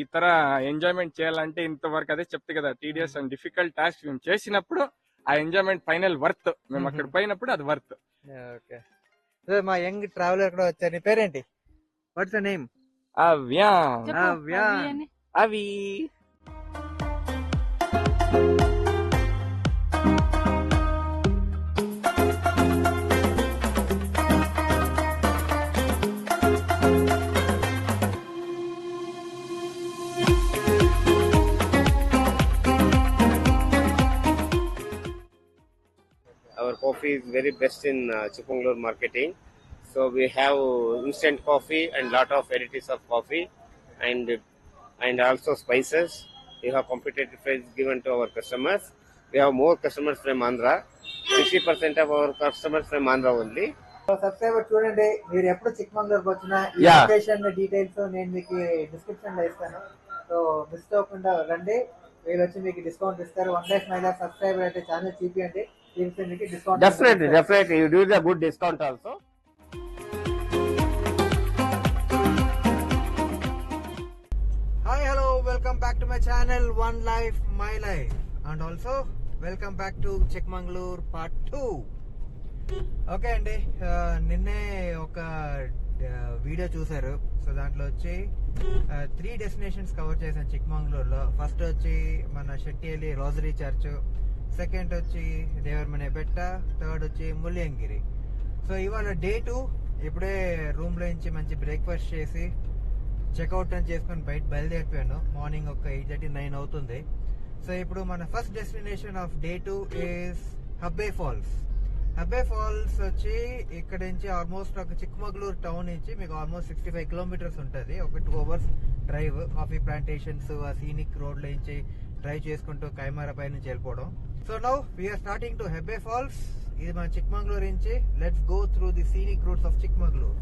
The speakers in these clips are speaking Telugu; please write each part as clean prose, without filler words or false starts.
ఇతర ఎంజాయ్మెంట్ చేయాలంటే ఇంతవరకు అదే చెప్తే కదా టీడీఎస్ అండ్ డిఫికల్ట్ టాస్క్ మేము చేసినప్పుడు ఆ ఎంజాయ్మెంట్ ఫైనల్ వర్త్. మేము అక్కడ పోయినప్పుడు అది వర్త్. ఓకే, మా యంగ్ ట్రావెలర్ కూడా వచ్చారు. నీ పేరేంటి? What's the name? అవ్యా. అవి Our coffee is very best in Chikmagalur marketing. So we have instant coffee and lot of varieties of coffee and also spices. We have competitive price given to our customers. We have more customers from Andhra. 60% of our customers from Andhra only. Subscriber చూడండి, మీరు ఎప్పుడు చిక్మంగళూరుకి వచ్చినా ఈ Yeah. లొకేషన్ డీటెయిల్స్ నేను మీకు డిస్క్రిప్షన్ లో ఇస్తాను. సో మిస్ అవ్వకుండా రండి, వీళ్ళు వచ్చి మీకు డిస్కౌంట్ ఇస్తారు. వన్ డే స్మైల్ సబ్స్క్రైబర్ అయితే ఛానల్ చూపించండి, మీకు discount. Definitely, you do the good discount also. Hi, hello, welcome back to my channel one life my life, and also welcome back to Chikmagalur part 2. Okay అండి, నిన్నే ఒక వీడియో చూసారు. సో దాంట్లో వచ్చి 3 డెస్టినేషన్స్ కవర్ చేశాను చిక్మంగళూరులో. ఫస్ట్ వచ్చి మన షెట్టియలి రోజరీ చర్చ్, సెకండ్ వచ్చి దేవరమనే బెట్ట, థర్డ్ వచ్చి ముల్యంగిరి. సో ఇవాళ డే 2. ఇప్పుడే రూమ్ లో నుంచి మంచి బ్రేక్ఫాస్ట్ చేసి చెక్అవుట్ అని చేసుకుని బయలుదేరిపోయాను. మార్నింగ్ ఒక 8:30-9 అవుతుంది. సో ఇప్పుడు మన first destination of day 2 is Hebbe Falls. Hebbe Falls వచ్చి ఇక్కడ నుంచి ఆల్మోస్ట్ ఒక చిక్మగళూరు టౌన్ నుంచి మీకు ఆల్మోస్ట్ 65 కిలోమీటర్స్ ఉంటుంది. ఒక 2 hours డ్రైవ్. కాఫీ ప్లాంటేషన్స్, ఆ సీనిక్ రోడ్ నుంచి డ్రైవ్ చేసుకుంటూ కైమారా పై నుంచి వెళ్ళిపోవడం. So now we're starting to Hebbe Falls. ఇది మన చిక్మంగళూరు నుంచి. Let's go through the scenic routes of Chikmagalur.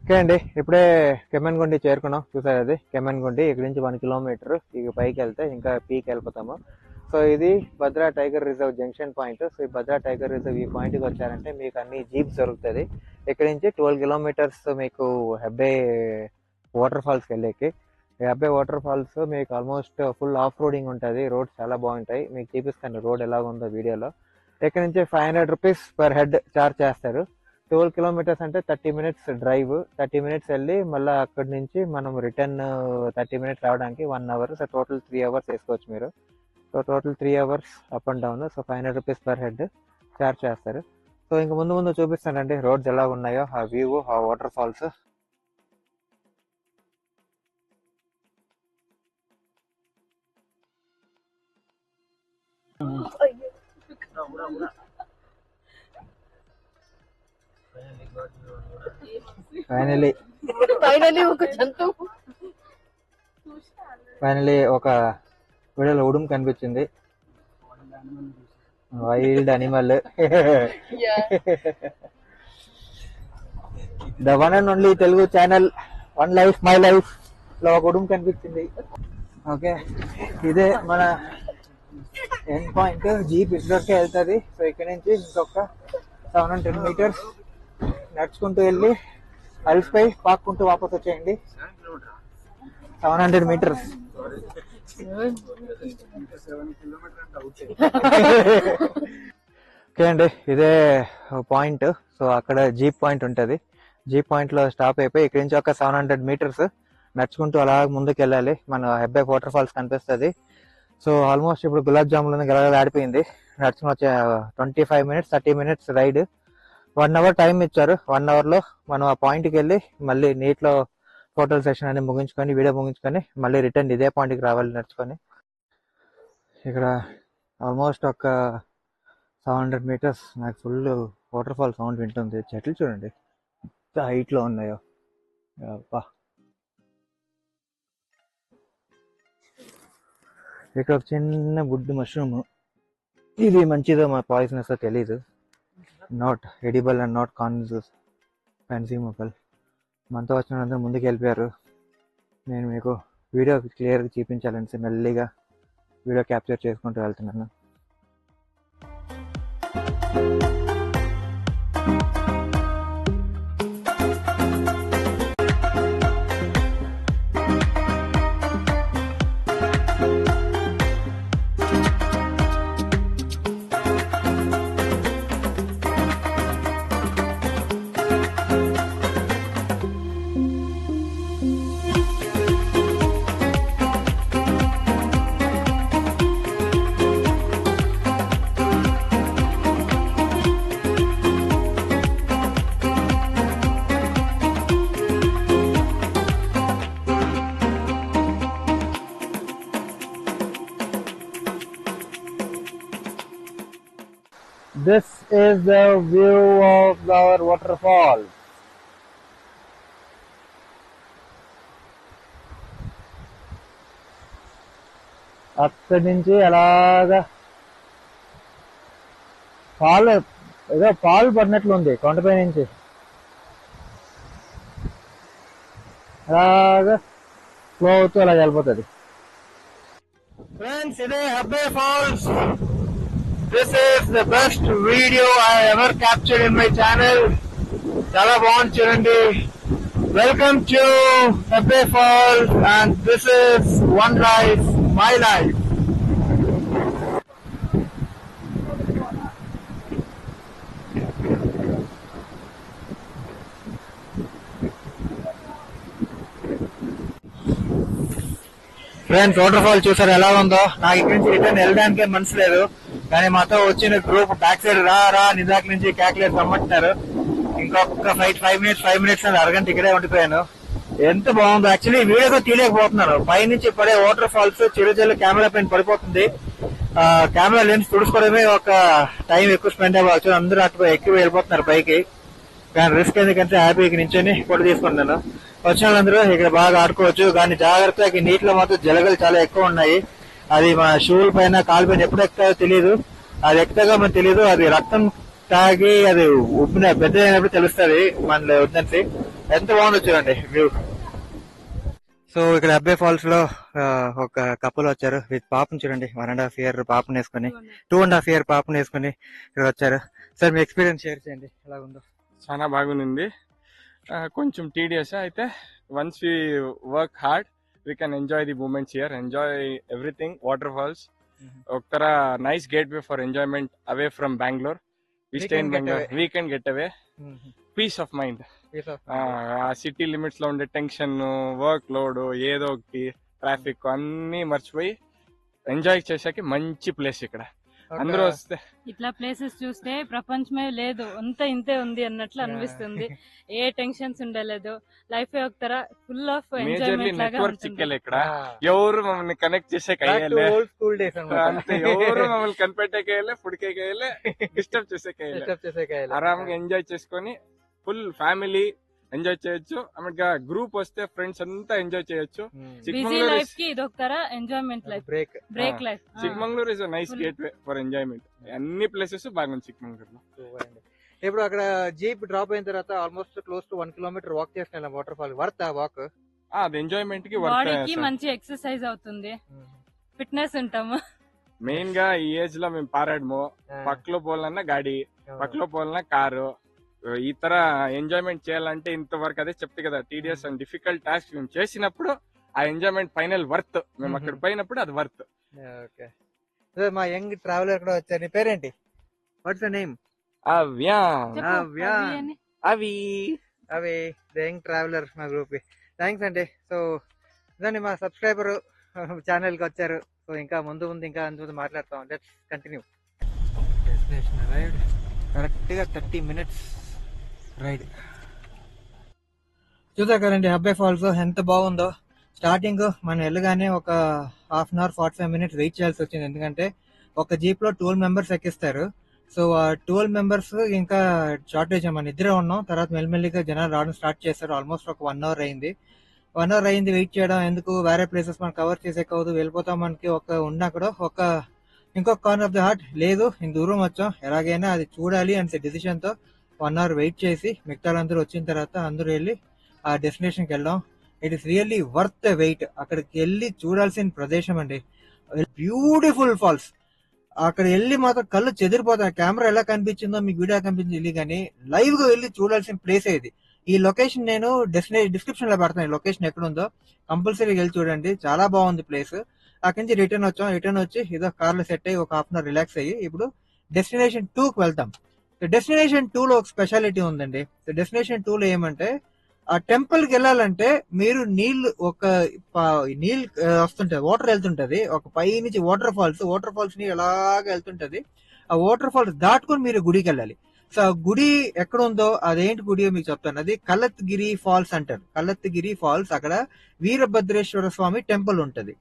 Okay అండి, ఇప్పుడే కెమ్మన్గుండి చేరుకున్నాం. చూసారు, అది కెమ్మన్గుండి. ఇక్కడ నుంచి 1 కిలోమీటర్ ఇక పైకి వెళ్తే ఇంకా పీక్ వెళ్ళిపోతాము. సో ఇది Bhadra tiger reserve junction point. So ఈ భద్రా టైగర్ రిజర్వ్ ఈ పాయింట్కి వచ్చారంటే మీకు అన్ని జీప్స్ దొరుకుతుంది. ఇక్కడ నుంచి 12 కిలోమీటర్స్ మీకు హెబ్బే వాటర్ ఫాల్స్కి వెళ్ళేకి. ఈ హెబ్బే వాటర్ ఫాల్స్ మీకు ఆల్మోస్ట్ ఫుల్ ఆఫ్ రోడింగ్ ఉంటుంది. రోడ్స్ చాలా బాగుంటాయి. మీకు చూపిస్తాను రోడ్ ఎలా ఉందో వీడియోలో. ఇక్కడ నుంచి 500 రూపీస్ పర్ హెడ్ ఛార్జ్ చేస్తారు. 12 కిలోమీటర్స్ అంటే 30 minutes డ్రైవ్. 30 minutes వెళ్ళి మళ్ళీ అక్కడి నుంచి మనం రిటర్న్ 30 minutes రావడానికి 1 hour. సో టోటల్ 3 hours వేసుకోవచ్చు మీరు. So total 3 hours up and down. So 500 rupees per head charge చేస్తారు. సో ఇంక ముందు ముందు చూపిస్తానండి రోడ్స్ ఎలా ఉన్నాయో, ఆ వ్యూ, ఆ వాటర్ ఫాల్స్. ఫైనలీ ఒక వీడియోలో ఉడుము కనిపించింది. Wild animal. The one and only Telugu channel one life my life లో ఒక ఉడుము కనిపించింది. ఓకే, ఇదే మన ఎండ్ పాయింట్. జీప్ ఇక్కడికే వెళ్తుంది. సో ఇక్కడ నుంచి ఇంకొక 710 meters నడుచుకుంటూ వెళ్ళి అల్స్పై పాక్కుంటూ వాపస్ వచ్చేయండి. 700 meters. ఓకే అండి, ఇదే పాయింట్. సో అక్కడ జీప్ పాయింట్ ఉంటుంది. జీప్ పాయింట్ లో స్టాప్ అయిపోయి ఇక్కడ నుంచి ఒక 700 meters నడుచుకుంటూ అలా ముందుకు వెళ్ళాలి. మన హెబ్బే వాటర్ ఫాల్స్ కనిపిస్తుంది. సో ఆల్మోస్ట్ ఇప్పుడు గులాబ్ జామున్ గలగల ఆడిపోయింది. నడుచుకుని వచ్చే 25 minutes 30 minutes ride. 1 hour time ఇచ్చారు. 1 hour లో మనం ఆ పాయింట్కి వెళ్ళి మళ్ళీ నీటిలో ఫోటోల సెషన్ అని ముగించుకొని, వీడియో ముగించుకొని మళ్ళీ రిటర్న్ ఇదే పాయింట్కి రావాలి నడుచుకొని. ఇక్కడ ఆల్మోస్ట్ ఒక 700 meters నాకు ఫుల్ వాటర్ ఫాల్ సౌండ్ వింటుంది. చెట్లు చూడండి ఎంత హైట్ లో ఉన్నాయో. ఇక్కడ ఒక చిన్న గుడ్ మష్రూమ్, ఇది మంచిదో మా పాయిజనస్ తెలీదు. Not edible and not consumable. మనతో వచ్చిన వాళ్ళందరూ ముందుకు వెళ్ళిపోయారు. నేను మీకు వీడియో క్లియర్గా చూపించాలని మెల్లిగా వీడియో క్యాప్చర్ చేసుకుంటూ వెళ్తున్నాను. This is the view of our waterfall. అక్కడి నుంచి అలాగా పాలు పడినట్లు ఉంది కొండపై నుంచి. అలాగా ఫ్లో అవుతూ అలా వెళ్ళిపోతుంది. ఫ్రెండ్స్, ఇదే హబ్బే falls. This is the best video I ever captured in my channel. Chala bagundi chudandi. Welcome to Hebbe Falls, and this is One Life, My Life. Friends, water fall చూసారు ఎలా ఉందో? నాకు ఇక్కడి నుంచి రిటర్న్ వెళ్ళడానికే మనసు లేదు, కానీ మాతో వచ్చిన గ్రూప్ బ్యాక్ సైడ్ రా నిదాక నుంచి క్యాక్యులేట్ రమ్మంటున్నారు. ఇంకొక 5 మినిట్స్ అరగంట ఇక్కడే ఉండిపోయాను. ఎంత బాగుందో! యాక్చువల్లీ వీడియోగా తీయలేకపోతున్నాను. పైనుంచి పడే వాటర్ ఫాల్స్ చిరుజల్లు కెమెరా పైన పడిపోతుంది. కెమెరా లెన్స్ తుడుచుకోవడమే ఒక టైం ఎక్కువ స్పెండ్ అవ్వచ్చు. అందరూ అటు ఎక్కువ వెళ్ళిపోతున్నారు పైకి, కానీ రిస్క్ ఎందుకంటే హ్యాపీగా నించొని ఫోటో తీసుకుంటాను. వచ్చిన వాళ్ళందరూ ఇక్కడ బాగా ఆడుకోవచ్చు, కానీ జాగ్రత్తగా నీటిలో మాత్రం జలగలు చాలా ఎక్కువ ఉన్నాయి. అది మా షూల పైన కాలు పైన ఎప్పుడు ఎక్కుతాయో తెలియదు. అది ఎక్కుతాగా మనకు తెలియదు. అది రక్తం తాగి అది ఉప్పిన పెద్ద అయినప్పుడు తెలుస్తుంది మనలో వద్దంటే. ఎంత బాగుందో చూడండి వ్యూ. సో ఇక్కడ అబ్బే ఫాల్స్ లో ఒక కపుల్ వచ్చారు విత్ పాపను. చూడండి, 1.5 year పాపను వేసుకుని, 2.5 year పాపను వేసుకుని ఇక్కడ వచ్చారు. సార్, మీ ఎక్స్పీరియన్స్ షేర్ చేయండి, ఎలా ఉందో? చాలా బాగుంది. కొంచెం టీడియస్ అయితే once we work hard we can enjoy the moments here, enjoy everything. Waterfalls oktara nice gateway for enjoyment away from Bangalore. We stay in Bangalore, weekend getaway. Peace of mind. City limits lo unde tension, work load, ఏదో ఒకటి ట్రాఫిక్ అన్ని మర్చిపోయి ఎంజాయ్ చేసాకి మంచి ప్లేస్ ఇక్కడ. అందరూ వస్తే ఇట్లా ప్లేసెస్ చూస్తే ప్రపంచమే లేదు, అంత ఇంతే ఉంది అన్నట్లు అనిపిస్తుంది. ఏ టెన్షన్స్ ఉండలేదు, లైఫ్ ఒకతర ఫుల్ ఆఫ్ ఎంజాయ్మెంట్ లాగా నెట్వర్క్ చిక్కలే ఇక్కడ. ఎవరు మమ్మల్ని కనెక్ట్ చేసే కయ్యలే, అంతే. ఎవరు మమ్మల్ని కనిపెట్టే కయ్యలే, ఫుడ్కే కయ్యలే, డిస్టర్బ్ చేసే కయ్యలే. ఆరాంగా ఎంజాయ్ చేసుకొని ఫుల్ ఫ్యామిలీ ఎంజాయ్ చేయొచ్చు. అమెరికా గ్రూప్ వస్తే ఫ్రెండ్స్ అంతా ఎంజాయ్ చేయొచ్చు. Break life. Chikmagalur is nice gate way for enjoyment. అన్ని ప్లేసెస్ బాగుంది చిక్మంగళూరులో. ఇప్పుడు అక్కడ జీప్ డ్రాప్ అయిన తర్వాత almost close to 1 kilometer walk చేసిన వాటర్ ఫాల్. Worth walk? అది ఎంజాయ్మెంట్ కి బాడీకి మంచి ఎక్సర్సైజ్ అవుతుంది, ఫిట్నెస్ ఉంటాము. మెయిన్ గా ఈ ఏజ్ లో మేము పారాడము, పక్కలో పోవాలన్నా గాడి, పక్కలో పోవాలన్నా కారు. ఈ తర ఎంజాయ్మెంట్ చేయాలంటే ఇంతవరకు అదే చెప్తే కదా, టీడియస్ అండ్ డిఫికల్ట్ టాస్క్ మేము చేసినప్పుడు ఆ ఎంజాయ్మెంట్ ఫైనల్ వర్త్. మేము అక్కడ పోయినప్పుడు అది వర్త్. మా యంగ్ ట్రావెలర్ కూడా వచ్చారు. నీ పేరేంటి? What's your name? అవ్యా. అవి ద యంగ్ ట్రావెలర్ మా గ్రూప్. థ్యాంక్స్ అండి. సో ఇదండి మా సబ్స్క్రైబర్ ఛానల్ కి వచ్చారు. సో ఇంకా ముందు ఇంకా మాట్లాడతాం. Let's continue. Destination arrived. Correct గా 30 minutes రైడ్. చూసా కదండి హబ్బే ఫాల్స్ ఎంత బాగుందో. స్టార్టింగ్ మనం వెళ్ళగానే ఒక 1/2 hour 45 minutes వెయిట్ చేయాల్సి వచ్చింది, ఎందుకంటే ఒక జీప్ లో 12 members ఎక్కిస్తారు. సో ఆ 12 members ఇంకా షార్టేజ్. మన ఇద్దరే ఉన్నాం. తర్వాత మెల్లిమెల్లిగా జనాలు రావడం స్టార్ట్ చేస్తారు. ఆల్మోస్ట్ ఒక 1 hour అయింది. 1 hour అయింది వెయిట్ చేయడం ఎందుకు, వేరే ప్లేసెస్ మనం కవర్ చేసేకూడదు, వెళ్ళిపోతాం మనకి ఉన్న అక్కడ ఇంకొక కార్నర్ ఆఫ్ ద హార్ట్ లేదు, ఇంత దూరం వచ్చాం ఎలాగైనా అది చూడాలి అనే డిసిషన్ తో 1 hour వెయిట్ చేసి మిగతా అందరూ వచ్చిన తర్వాత అందరూ వెళ్ళి ఆ డెస్టినేషన్ కి వెళ్ళాం. It is really worth wait. అక్కడికి వెళ్ళి చూడాల్సిన ప్రదేశం అండి, బ్యూటిఫుల్ ఫాల్స్. అక్కడ వెళ్ళి మాత్రం కళ్ళు చెదిరిపోతాయి. కెమెరా ఎలా కనిపించిందో మీకు వీడియో కనిపించింది కానీ లైవ్ గా వెళ్ళి చూడాల్సిన ప్లేస్ ఇది. ఈ లొకేషన్ నేను డిస్క్రిప్షన్ లో పెడతాను, ఈ లొకేషన్ ఎక్కడ ఉందో కంపల్సరీ వెళ్ళి చూడండి, చాలా బాగుంది ప్లేస్. అక్కడి నుంచి రిటర్న్ వచ్చి ఏదో కార్ లో సెట్ అయ్యి ఒక హాఫ్ అన్ అవర్ రిలాక్స్ అయ్యి ఇప్పుడు డెస్టినేషన్ 2 కి వెళ్తాం. డెస్టినేషన్ 2 లో ఒక స్పెషాలిటీ ఉందండి. డెస్టినేషన్ 2 లో ఏమంటే ఆ టెంపుల్ కి వెళ్ళాలంటే మీరు నీళ్లు వస్తుంటది, వాటర్ వెళ్తుంటది, ఒక పై నుంచి వాటర్ ఫాల్స్ నీళ్ళు ఎలాగా వెళ్తుంటది. ఆ వాటర్ ఫాల్స్ దాటుకుని మీరు గుడికి వెళ్ళాలి. సో ఆ గుడి ఎక్కడ ఉందో అదేంటి గుడి మీకు చెప్తాను. అది కలత్గిరి ఫాల్స్ అంటారు. కలత్గిరి ఫాల్స్, అక్కడ వీరభద్రేశ్వర స్వామి టెంపుల్ ఉంటది.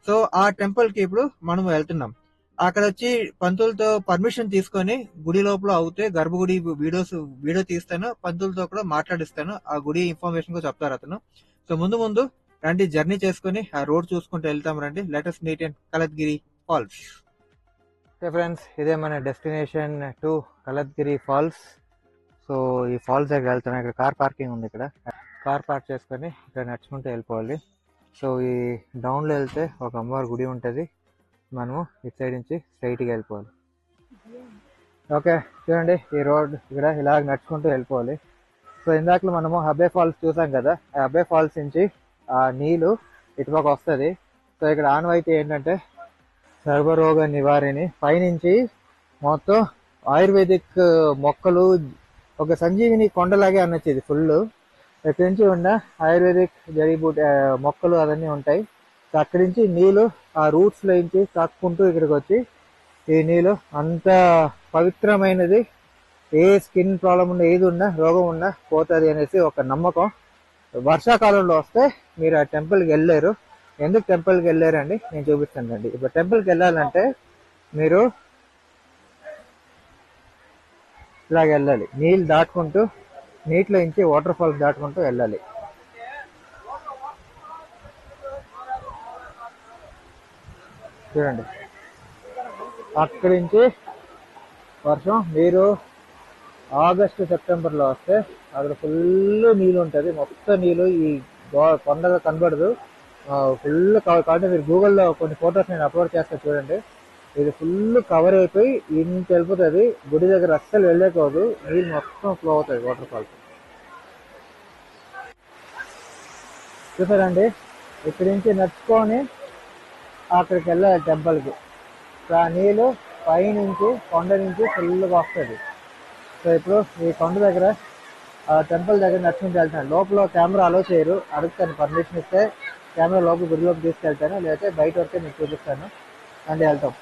సో ఆ టెంపుల్ కి ఇప్పుడు మనం వెళ్తున్నాం. అక్కడ వచ్చి పంతులతో పర్మిషన్ తీసుకొని గుడి లోపల అవుతే గర్భగుడి వీడియో తీస్తాను, పంతులతో కూడా మాట్లాడిస్తాను, ఆ గుడి ఇన్ఫర్మేషన్ కూడా చెప్తారు అతను. సో ముందు రండి, జర్నీ చేసుకుని ఆ రోడ్ చూసుకుంటూ వెళ్తాం రండి. Let us meet in Kalathgiri Falls. Friends, ఇదే మన డెస్టినేషన్ 2 కలత్గిరి ఫాల్స్. సో ఈ ఫాల్స్ దగ్గర వెళ్తున్నాం. ఇక్కడ కార్ పార్కింగ్ ఉంది, ఇక్కడ కార్ పార్క్ చేసుకొని ఇక్కడ నడుచుకుంటూ వెళ్ళిపోవాలి. సో ఈ డౌన్ లో వెళ్తే ఒక అమ్మవారి గుడి ఉంటది, మనము ఇటు సైడ్ నుంచి స్ట్రైట్ గా వెళ్ళిపోవాలి. ఓకే చూడండి, ఈ రోడ్ ఇక్కడ ఇలా నడుచుకుంటూ వెళ్ళిపోవాలి. సో ఇందాక మనము అబ్బే ఫాల్స్ చూసాం కదా, ఆ అబ్బే ఫాల్స్ నుంచి ఆ నీళ్లు ఇటుపక్క వస్తుంది. సో ఇక్కడ ఆనవాయితీ ఏంటంటే సర్వరోగ నివారిణి, పైనుంచి మొత్తం ఆయుర్వేదిక్ మొక్కలు, ఒక సంజీవిని కొండలాగే అనొచ్చు ఇది ఫుల్. ఇక్కడ నుంచి ఉన్న ఆయుర్వేదిక్ జడీబూటి మొక్కలు అవన్నీ ఉంటాయి. సో అక్కడి నుంచి నీళ్లు ఆ రూట్స్ లో నుంచి తాక్కుంటూ ఇక్కడికి వచ్చి ఈ నీళ్లు అంత పవిత్రమైనది, ఏ స్కిన్ ప్రాబ్లం ఉన్నా ఏది ఉన్నా రోగం ఉన్నా పోతుంది అనేసి ఒక నమ్మకం. వర్షాకాలంలో వస్తే మీరు ఆ టెంపుల్కి వెళ్ళలేరు. ఎందుకు టెంపుల్కి వెళ్ళారండి నేను చూపిస్తాను అండి. ఇప్పుడు టెంపుల్కి వెళ్ళాలంటే మీరు ఇలాగ వెళ్ళాలి, నీళ్ళు దాటుకుంటూ నీటిలో నుంచి వాటర్ ఫాల్స్ దాటుకుంటూ వెళ్ళాలి. చూడండి అక్కడి నుంచి వర్షం, మీరు ఆగస్టు సెప్టెంబర్లో వస్తే అక్కడ ఫుల్ నీళ్ళు ఉంటుంది, మొత్తం నీళ్ళు ఈ కొండగా కనబడదు, ఫుల్ కవర్. కాబట్టి మీరు గూగుల్లో కొన్ని ఫొటోస్ నేను అప్లోడ్ చేస్తాను చూడండి. ఇది ఫుల్ కవర్ అయిపోయి ఇంత వెళ్ళిపోతుంది, గుడి దగ్గర అస్సలు వెళ్ళేకోదు, నీళ్ళు మొత్తం ఫ్లో అవుతుంది వాటర్ ఫాల్స్. చూసారండి, ఇక్కడి నుంచి నడుచుకొని అక్కడికి వెళ్ళాలి టెంపుల్కి. ఆ నీళ్ళు పైనుంచి కొండ నుంచి ఫుల్గా వస్తుంది. సో ఇప్పుడు ఈ కొండ దగ్గర టెంపుల్ దగ్గర నడుచుకుంటూ వెళ్తాను. లోపల కెమెరా అలో చేయరు, అడుగుతాను పర్మిషన్ ఇస్తే కెమెరా లోపల గుడిలోకి తీసుకెళ్తాను, లేకపోతే బయట వరకే మీకు చూపిస్తాను అంటే వెళ్తాం.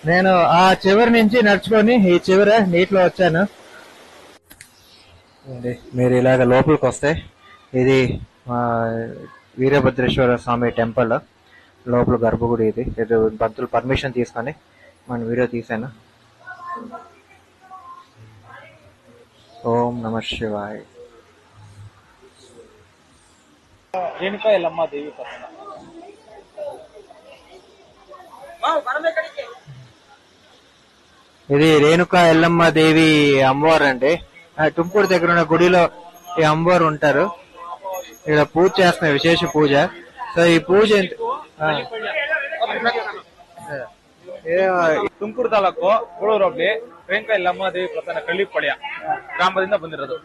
నేను ఆ చివరి నుంచి నడుచుకొని ఈ చివర నీటిలో వచ్చాను. మీరు ఇలాగ లోపలికి వస్తే ఇది వీరభద్రేశ్వర స్వామి టెంపుల్ లోపల గర్భగుడి. ఇది భక్తులు పర్మిషన్ తీసుకొని మన వీడియో తీశాను. ఓం నమ శివాయ. రేణుకా ఎల్లమ్మ దేవి పక్కన ఇది రేణుకా ఎల్లమ్మ దేవి అమ్మవారు అండి. తుంపూరు దగ్గర ఉన్న గుడిలో ఈ అమ్మవారు ఉంటారు. ఇక్కడ పూజ చేస్తున్నారు, విశేష పూజ. సో ఈ పూజ ತುಮಕೂರು ತಾಲೂಕು ಕೂಳೂರು ಹೋಗ್ಲಿ ರೇಣುಕಾ ಯಲ್ಲಮ್ಮ ದೇವಿ ಪ್ರಸನ್ನ ಕಳ್ಳಿಪಾಳ್ಯ ಗ್ರಾಮದಿಂದ ಬಂದಿರೋದು,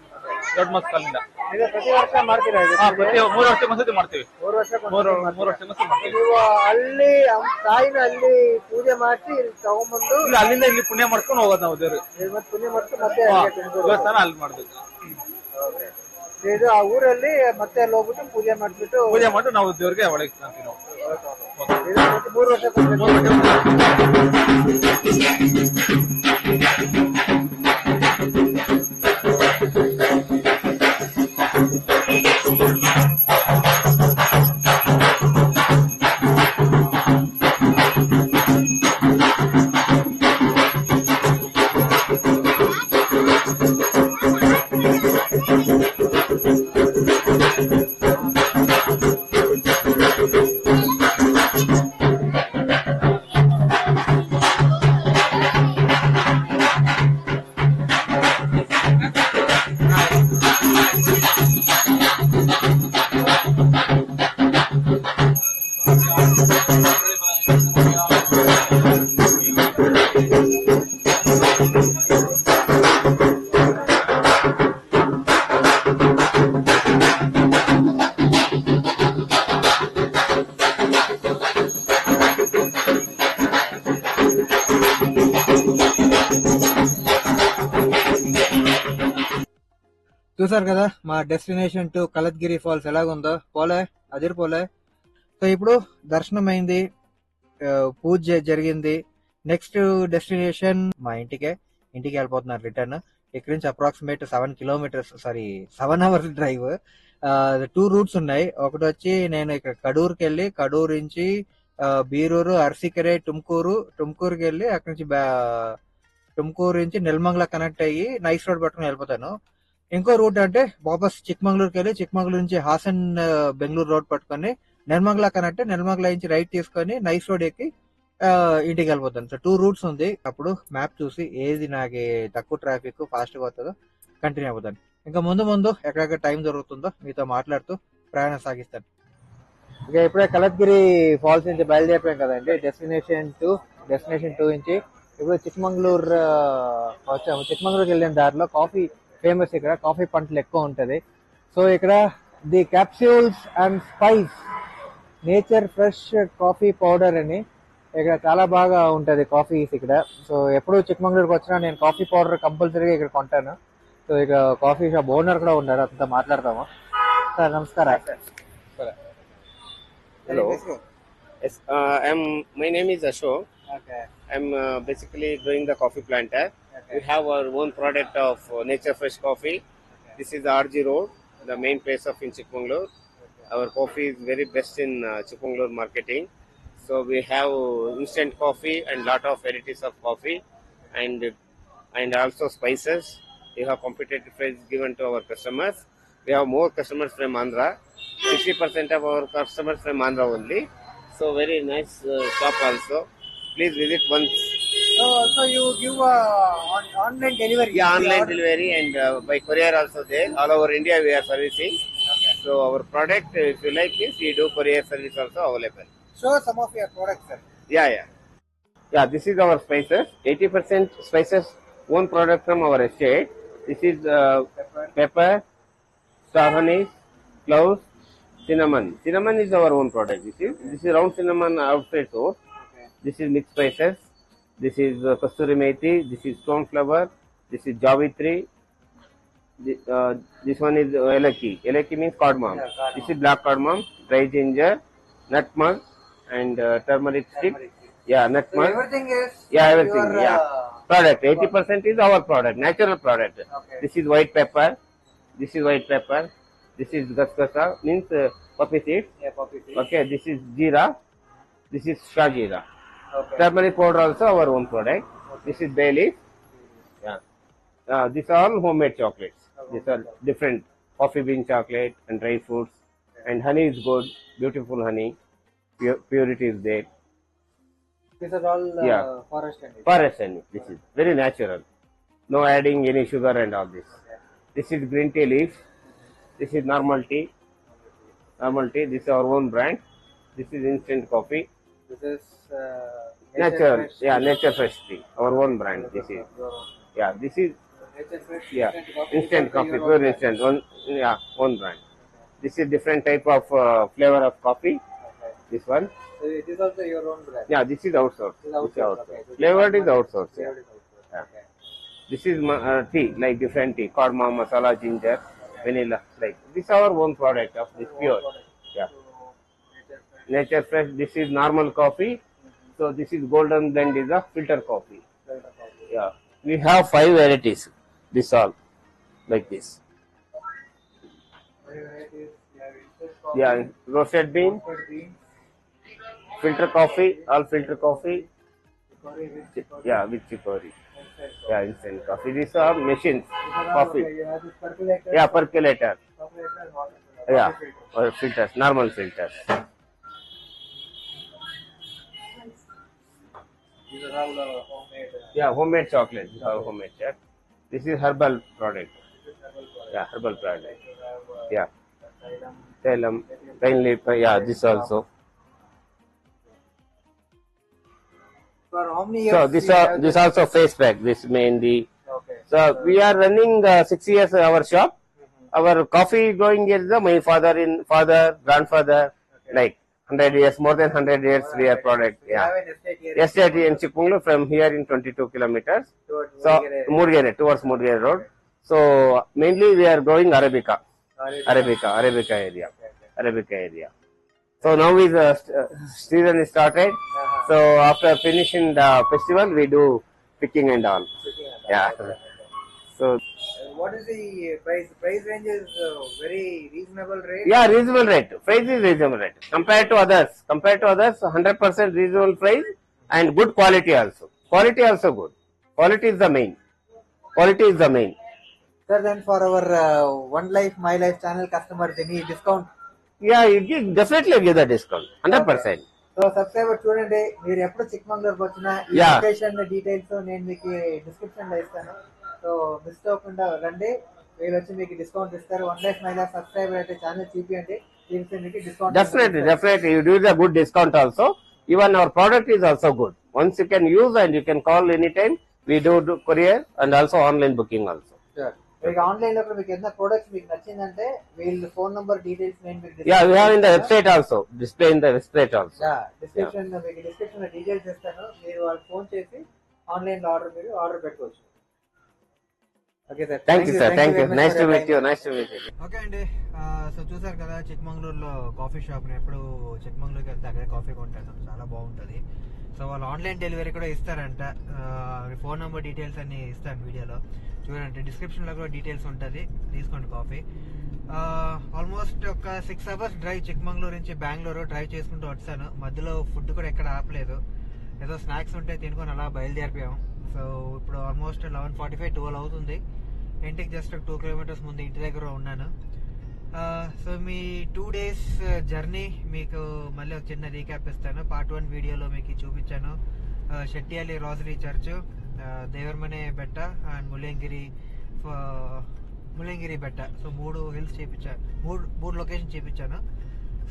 ದೊಡ್ಡ ಮಸ್ಕಲ್ಲಿಂದ. ಇದು ಪ್ರತಿ ವರ್ಷ ಮಾಡ್ತೀರಾ ಇದು? ಪ್ರತಿ 3 ವರ್ಷಕ್ಕೆ ಒಂದ್ಸತಿ ಮಾಡ್ತೀವಿ. 3 ವರ್ಷ 3 ವರ್ಷಕ್ಕೆ ಒಂದ್ಸತಿ ಮಾಡ್ತೀವಿ. ನೀವು ಅಲ್ಲಿ ತಾಯಿನ ಅಲ್ಲಿ ಪೂಜೆ ಮಾಡಿಸಿ ಇಲ್ಲಿ ತಗೊಂಡ್ಬಂದು ಇಲ್ಲ, ಅಲ್ಲಿಂದ ಇಲ್ಲಿ ಪುಣ್ಯ ಮಾಡ್ಕೊಂಡು ಹೋಗೋದು ನಾವು ದೇವ್ರು. ಮತ್ತೆ ಪುಣ್ಯ ಮಾಡ್ಕೊಂಡು ಮತ್ತೆ ದೇವಸ್ಥಾನ ಅಲ್ಲಿ ಮಾಡುದು. ಇದು ಆ ಊರಲ್ಲಿ ಮತ್ತೆ ಅಲ್ಲಿ ಹೋಗ್ಬಿಟ್ಟು ಪೂಜೆ ಮಾಡ್ಬಿಟ್ಟು ಪೂಜೆ ಮಾಡಿ ನಾವು ದೇವ್ರಿಗೆ ಒಳಗೆ ಕಾಣ್ತೀವಿ ನಾವು. ಇದು ಮತ್ತೆ 3 ವರ್ಷ చూసారు కదా మా డెస్టినేషన్ టు కలత్గిరి ఫాల్స్ ఎలాగుందో. పోలే అదిరిపోలే. సో ఇప్పుడు దర్శనం అయింది, పూజ జరిగింది. నెక్స్ట్ డెస్టినేషన్ మా ఇంటికి వెళ్ళిపోతున్నారు రిటర్న్. ఇక్కడ నుంచి approximate 7 kilometres 7 hours drive. 2 roots ఉన్నాయి. ఒకటి వచ్చి నేను ఇక్కడ కడూరుకి వెళ్ళి, కడూరు నుంచి బీరూరు, అరసీకెరే, టుమ్కూరుకి వెళ్ళి అక్కడి నుంచి టుమ్కూరు నుంచి నెల్మంగళ కనెక్ట్ అయ్యి నైస్ రోడ్ పట్టుకుని వెళ్ళిపోతాను. ఇంకో రూట్ అంటే వాపస్ చిక్మంగళూరుకి వెళ్ళి చిక్మంగళూరు నుంచి హాసన్ బెంగళూరు రోడ్ పట్టుకొని నెల్మంగళ కనెక్ట్, నెల్మంగళ నుంచి రైట్ తీసుకొని నైస్ రోడ్ ఎక్కి ఇంటికి వెళ్ళిపోతాను. సో 2 రూట్స్ ఉంది. అప్పుడు మ్యాప్ చూసి ఏది నాకు తక్కువ ట్రాఫిక్ ఫాస్ట్ గా వస్తుందో కంటిన్యూ అవుతాను. ఇంకా ముందు ఎక్కడెక్కడ టైం దొరుకుతుందో మీతో మాట్లాడుతూ ప్రయాణం సాగిస్తాను. ఇక ఇప్పుడే కలత్గిరి ఫాల్స్ నుంచి బయలుదేరిపోయాం కదండి. డెస్టినేషన్ టూ నుంచి ఇప్పుడు చిక్మంగళూరు వచ్చాము. చిక్మంగళూరుకి వెళ్ళిన దారిలో కాఫీ ఫేమస్. ఇక్కడ కాఫీ పంటలు ఎక్కువ ఉంటది. సో ఇక్కడ the capsules and spice nature fresh coffee powder అని ఇక్కడ చాలా బాగా ఉంటది కాఫీస్ ఇక్కడ. సో ఎప్పుడు చిక్మంగళూరుకి వచ్చినా నేను కాఫీ పౌడర్ కంపల్సరీగా ఇక్కడ కొంటాను. సో ఇక కాఫీ షాప్ ఓనర్ కూడా ఉన్నారు, అంతా మాట్లాడతాము. సార్ నమస్కారం. Hello. Yes, my name is Ashok. I'm basically growing the coffee planter. We have our own product of Nature Fresh Coffee. This is the RG Road, the main place of in Chikmagalur. Our coffee is very best in Chikmagalur marketing. So we have instant coffee and lot of varieties of coffee, and also spices. We have competitive price given to our customers. We have more customers from Andhra. 60% of our customers from Andhra only. So very nice shop also. Please visit once. So also you give online delivery? Yeah, online delivery and by courier also there. All over India we are servicing. Okay. So our product, if you like this, we do courier service also available. Show some of your products, sir. Yeah, this is our spices. 80% spices, own product from our estate. This is pepper, star anise, cloves, cinnamon. Cinnamon is our own product. This is round cinnamon outside source. Okay. This is mixed spices. This is kasturi methi. This is stone flower. This is javitri. This one is elaki. Elaki means cardamom. Yeah, cardamom. This is black cardamom, dry ginger, nutmeg, and turmeric stick. Yeah, nutmeg. Everything is Everything. your, Product. 80% is our product, natural product. Okay. This is white pepper. This is white pepper. This is gasgasa, means poppy seeds. Yeah, poppy seeds. Okay, this is jeera. This is shajira. Okay. Turmeric powder also our own product. This is bay leaf. Yeah. These are all homemade chocolates. These are different coffee bean chocolate and dry fruits. And honey is good, beautiful honey. Purity is there. These are all Yeah. forest honey. Forest honey. This is very natural. No adding any sugar and all this. This is green tea leaf. This is normal tea. This is our own brand. This is instant coffee. This is Nature, Fresh. yeah, Nature Fresh tea, our own brand. This is, yeah, this is, Nature Fresh. yeah, instant This is coffee, your pure own instant, own brand. This is different type of flavor of coffee. Okay. This one, So it is also your own brand. yeah, this is outsourced. This is This is outsourced. outsourced. Okay. So Flavored is this outsourced. Yeah. flavored is outsourced. Yeah. Okay. This is tea, like different tea, cardamom, masala, ginger, vanilla. Like this is our own product of this pure. Yeah. Nature Fresh. This is normal coffee. So this is golden blend is a filter coffee. Yeah. We have 5 varieties. This all like this. Yeah, roasted bean, filter coffee, all filter coffee. Yeah, with chicory. Yeah, instant coffee. These are machines, coffee. You have this percolator. Yeah, percolator. Percolator and water. Yeah, Water filter. or filters, normal filters. These are all homemade. Yeah, homemade chocolate. This is our homemade chocolate. This is herbal product. Yeah, herbal product. Yeah, Salem, pine leaf. Yeah, this also. For how many years? So you have this also face pack. This mainly. Okay. So we are running 6 years our shop. Our coffee going is my father, grandfather, like 100 years, more than 100 years we are product. You Yeah. have an estate here. Estate in Chikmagalur from here in 22 kilometers. Towards So Mudgere. Mudgere, towards Mudgere road. So mainly we are growing Arabica area. Arabica area. So now is season is started. So after finishing the festival, we do picking and all. Yeah. So What is the price? Price range is very reasonable rate. yeah, reasonable rate. Price is reasonable rate compared to others. 100% reasonable price and good quality also. Quality also good. Quality is the main. Sir, then for our One Life My Life channel customers, any discount? Yeah, definitely give the discount. 100%. So subscriber చూడండి, మీరు ఎప్పుడు చిక్మంగళూరుకి వచ్చినా ఈ Yeah. లొకేషన్ డీటెయిల్స్ నేను మీకు డిస్క్రిప్షన్ లో ఇస్తాను. సో మిస్ అవ్వకుండా రండి, వీళ్ళు వచ్చి మీకు డిస్కౌంట్ ఇస్తారు. One life my life subscriber అయితే ఛానల్ చూపించండి, చూపిస్తే మీకు discount. Definitely. You do the good discount also. Even our product is also good. Once you can use and you can call anytime. We do courier and also online booking also. మీకు ఆన్లైన్ లో కూడా మీకు ఏదైనా ప్రొడక్ట్స్ మీకు నచ్చిందంటే వీళ్ళ ఫోన్ నంబర్ డీటెయిల్స్ నేను మీకు Yeah, we have in the website also. Display in the website also. Description లో డీటెయిల్స్ ఇస్తాను. మీరు వాళ్ళకి ఫోన్ చేసి ఆన్లైన్ లో ఆర్డర్ పెట్టుకోవచ్చు. Okay sir, Thank you, sir. Thank you. Nice to meet you. Okay అండి, సో చూసారు కదా చిక్మంగళూరులో కాఫీ షాప్. నేను ఎప్పుడు చిక్మంగళూరుకి వెళ్తే అక్కడే కాఫీ కొంటాను, చాలా బాగుంటుంది. సో వాళ్ళు ఆన్లైన్ డెలివరీ కూడా ఇస్తారంట. ఫోన్ నెంబర్ డీటెయిల్స్ అన్ని ఇస్తాను వీడియోలో చూడండి. డిస్క్రిప్షన్ లో కూడా డీటెయిల్స్ ఉంటుంది, తీసుకోండి కాఫీ. ఆల్మోస్ట్ ఒక 6 hours డ్రైవ్, చిక్మంగళూరు నుంచి బెంగళూరు డ్రైవ్ చేసుకుంటూ వచ్చాను. మధ్యలో ఫుడ్ కూడా ఎక్కడ ఆపలేదు, ఏదో స్నాక్స్ ఉంటే తినుకొని అలా బయలుదేరిపోయాం. సో ఇప్పుడు ఆల్మోస్ట్ 11:45, 12 అవుతుంది. ఇంటికి జస్ట్ 2 kilometers ముందు ఇంటి దగ్గర ఉన్నాను. సో మీ 2 days జర్నీ మీకు మళ్ళీ ఒక చిన్న రీక్యాప్ ఇస్తాను. పార్ట్ 1 వీడియోలో మీకు చూపించాను షెట్టియాలి రోజరీ చర్చ్, దేవరమనే బెట్ట అండ్ ముల్లంగిరి బెట్ట. సో 3 హిల్స్ చూపించాను, 3 లొకేషన్ చూపించాను.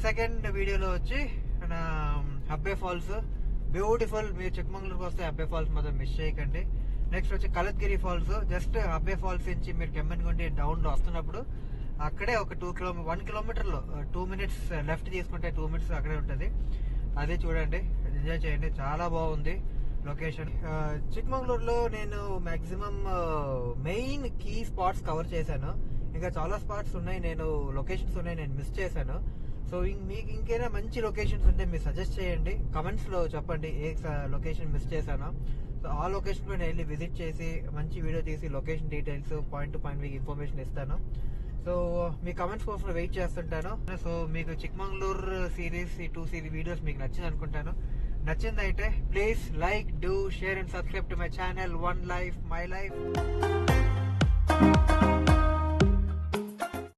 సెకండ్ వీడియోలో వచ్చి నా అబ్బే ఫాల్స్, బ్యూటిఫుల్. మీరు చిక్మంగళూరుకి వస్తే అబ్బే ఫాల్స్ మాత్రం మిస్ చేయకండి. నెక్స్ట్ వచ్చి కలత్గిరి ఫాల్స్. జస్ట్ అబ్బే ఫాల్స్ నుంచి మీరు కెమ్మన్గుండి డౌన్ లో వస్తున్నప్పుడు అక్కడే ఒక 1 kilometer లో 2 minutes లెఫ్ట్ తీసుకుంటే 2 minutes అక్కడే ఉంటుంది. అదే చూడండి, ఎంజాయ్ చేయండి, చాలా బాగుంది లొకేషన్. చిక్మంగళూరులో నేను maximum main key spots cover చేశాను. ఇంకా చాలా స్పాట్స్ ఉన్నాయి, లొకేషన్స్ ఉన్నాయి, నేను మిస్ చేశాను. సో మీకు ఇంకైనా మంచి లొకేషన్స్ ఉంటే మీరు సజెస్ట్ చేయండి, కమెంట్స్ లో చెప్పండి ఏ లొకేషన్ మిస్ చేశానో. సో ఆ లొకేషన్ లో నేను వెళ్ళి విజిట్ చేసి మంచి వీడియో తీసి location details point to point మీకు ఇన్ఫర్మేషన్ ఇస్తాను. సో మీ కమెంట్స్ కోసం వెయిట్ చేస్తుంటాను. సో మీకు చిక్మంగళూరు సిరీస్, ఈ 2 series వీడియోస్ మీకు నచ్చింది అనుకుంటాను. నచ్చిందైతే please like, do, share and subscribe to my channel one life my life.